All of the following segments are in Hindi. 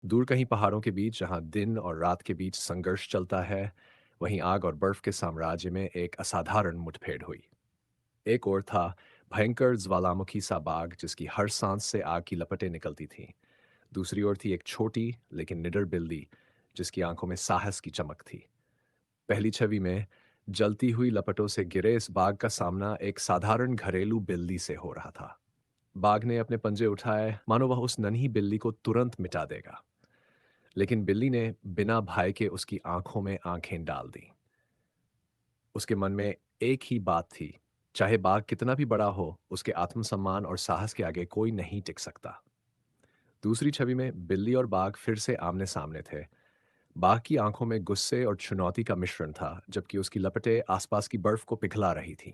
दूर कहीं पहाड़ों के बीच जहां दिन और रात के बीच संघर्ष चलता है, वहीं आग और बर्फ के साम्राज्य में एक असाधारण मुठभेड़ हुई। एक ओर था भयंकर ज्वालामुखी सा बाग जिसकी हर सांस से आग की लपटें निकलती थीं। दूसरी ओर थी एक छोटी लेकिन निडर बिल्ली जिसकी आंखों में साहस की चमक थी। पहली छवि में जलती हुई लपटों से घिरे इस बाग का सामना एक साधारण घरेलू बिल्ली से हो रहा था। बाघ ने अपने पंजे उठाए मानो वह उस नन्ही बिल्ली को तुरंत मिटा देगा, लेकिन बिल्ली ने बिना भय के उसकी आंखों में आंखें डाल दी। उसके मन में एक ही बात थी, चाहे बाघ कितना भी बड़ा हो, उसके आत्मसम्मान और साहस के आगे कोई नहीं टिक सकता। दूसरी छवि में बिल्ली और बाघ फिर से आमने सामने थे। बाघ की आंखों में गुस्से और चुनौती का मिश्रण था, जबकि उसकी लपटें आसपास की बर्फ को पिघला रही थीं।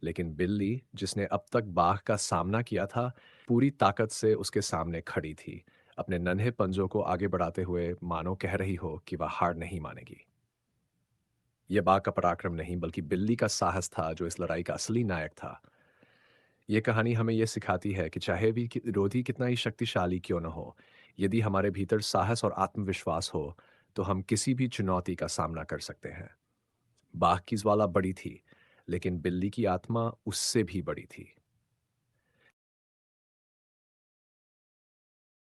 लेकिन बिल्ली, जिसने अब तक बाघ का सामना किया था, पूरी ताकत से उसके सामने खड़ी थी, अपने नन्हे पंजों को आगे बढ़ाते हुए मानो कह रही हो कि वह हार नहीं मानेगी। यह बाघ का पराक्रम नहीं, बल्कि बिल्ली का साहस था जो इस लड़ाई का असली नायक था। ये कहानी हमें यह सिखाती है कि चाहे भी विरोधी कितना ही शक्तिशाली क्यों न हो, यदि हमारे भीतर साहस और आत्मविश्वास हो, तो हम किसी भी चुनौती का सामना कर सकते हैं। बाघ की ज्वाला बड़ी थी, लेकिन बिल्ली की आत्मा उससे भी बड़ी थी।